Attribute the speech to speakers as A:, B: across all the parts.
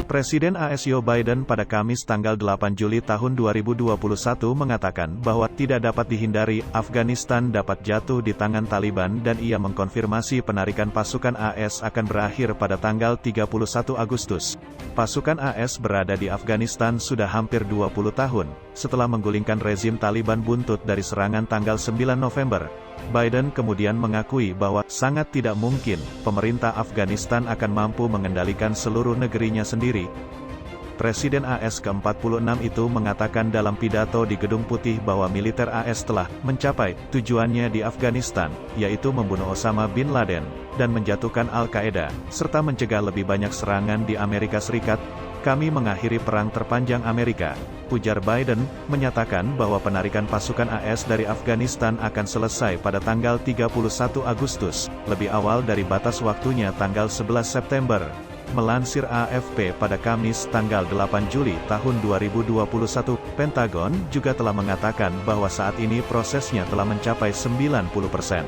A: Presiden AS Joe Biden pada Kamis tanggal 8 Juli tahun 2021 mengatakan bahwa tidak dapat dihindari, Afghanistan dapat jatuh di tangan Taliban dan ia mengkonfirmasi penarikan pasukan AS akan berakhir pada tanggal 31 Agustus. Pasukan AS berada di Afghanistan sudah hampir 20 tahun, setelah menggulingkan rezim Taliban buntut dari serangan tanggal 9 November. Biden kemudian mengakui bahwa sangat tidak mungkin pemerintah Afghanistan akan mampu mengendalikan seluruh negerinya sendiri. Presiden AS ke-46 itu mengatakan dalam pidato di Gedung Putih bahwa militer AS telah mencapai tujuannya di Afghanistan, yaitu membunuh Osama bin Laden dan menjatuhkan Al-Qaeda, serta mencegah lebih banyak serangan di Amerika Serikat. Kami mengakhiri perang terpanjang Amerika, ujar Biden, menyatakan bahwa penarikan pasukan AS dari Afghanistan akan selesai pada tanggal 31 Agustus, lebih awal dari batas waktunya tanggal 11 September. Melansir AFP pada Kamis tanggal 8 Juli tahun 2021, Pentagon juga telah mengatakan bahwa saat ini prosesnya telah mencapai 90%.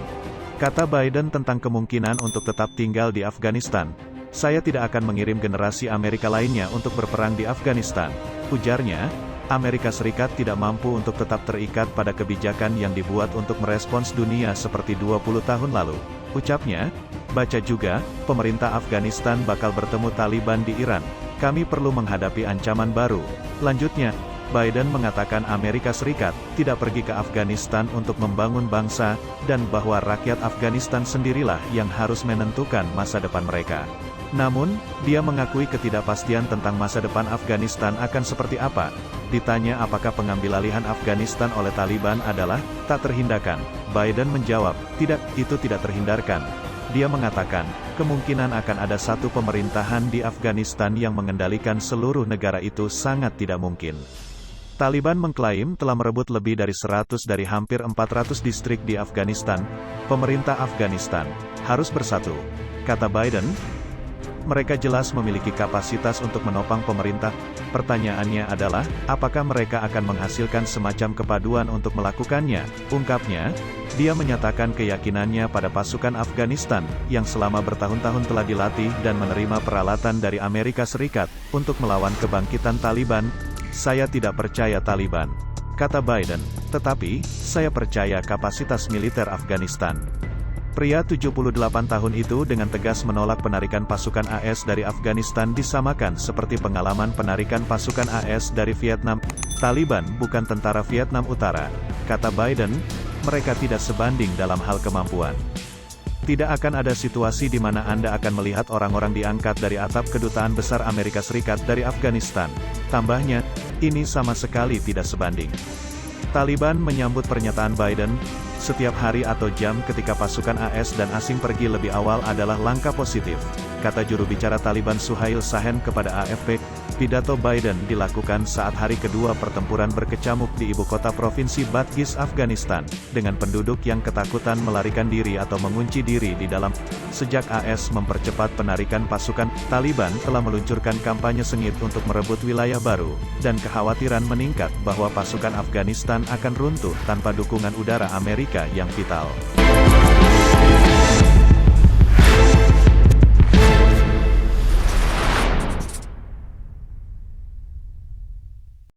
A: Kata Biden tentang kemungkinan untuk tetap tinggal di Afghanistan, "Saya tidak akan mengirim generasi Amerika lainnya untuk berperang di Afghanistan," ujarnya. Amerika Serikat tidak mampu untuk tetap terikat pada kebijakan yang dibuat untuk merespons dunia seperti 20 tahun lalu, ucapnya. Baca juga, pemerintah Afghanistan bakal bertemu Taliban di Iran. Kami perlu menghadapi ancaman baru. Lanjutnya, Biden mengatakan Amerika Serikat tidak pergi ke Afghanistan untuk membangun bangsa, dan bahwa rakyat Afghanistan sendirilah yang harus menentukan masa depan mereka. Namun, dia mengakui ketidakpastian tentang masa depan Afghanistan akan seperti apa. Ditanya apakah pengambil alihan Afghanistan oleh Taliban adalah tak terhindarkan, Biden menjawab, tidak, itu tidak terhindarkan. Dia mengatakan, kemungkinan akan ada satu pemerintahan di Afghanistan yang mengendalikan seluruh negara itu sangat tidak mungkin. Taliban mengklaim telah merebut lebih dari 100 dari hampir 400 distrik di Afghanistan. Pemerintah Afghanistan harus bersatu, kata Biden. Mereka jelas memiliki kapasitas untuk menopang pemerintah. Pertanyaannya adalah, apakah mereka akan menghasilkan semacam kepaduan untuk melakukannya, ungkapnya. Dia menyatakan keyakinannya pada pasukan Afghanistan, yang selama bertahun-tahun telah dilatih dan menerima peralatan dari Amerika Serikat, untuk melawan kebangkitan Taliban. "Saya tidak percaya Taliban," kata Biden, "tetapi, saya percaya kapasitas militer Afghanistan." Pria 78 tahun itu dengan tegas menolak penarikan pasukan AS dari Afghanistan disamakan seperti pengalaman penarikan pasukan AS dari Vietnam. "Taliban bukan tentara Vietnam Utara," kata Biden, "mereka tidak sebanding dalam hal kemampuan. Tidak akan ada situasi di mana Anda akan melihat orang-orang diangkat dari atap kedutaan besar Amerika Serikat dari Afghanistan." Tambahnya, "Ini sama sekali tidak sebanding." Taliban menyambut pernyataan Biden. "Setiap hari atau jam ketika pasukan AS dan asing pergi lebih awal adalah langkah positif," kata juru bicara Taliban Suhail Shaheen kepada AFP. Pidato Biden dilakukan saat hari kedua pertempuran berkecamuk di ibu kota provinsi Badghis, Afghanistan, dengan penduduk yang ketakutan melarikan diri atau mengunci diri di dalam. Sejak AS mempercepat penarikan pasukan, Taliban telah meluncurkan kampanye sengit untuk merebut wilayah baru, dan kekhawatiran meningkat bahwa pasukan Afghanistan akan runtuh tanpa dukungan udara Amerika yang vital.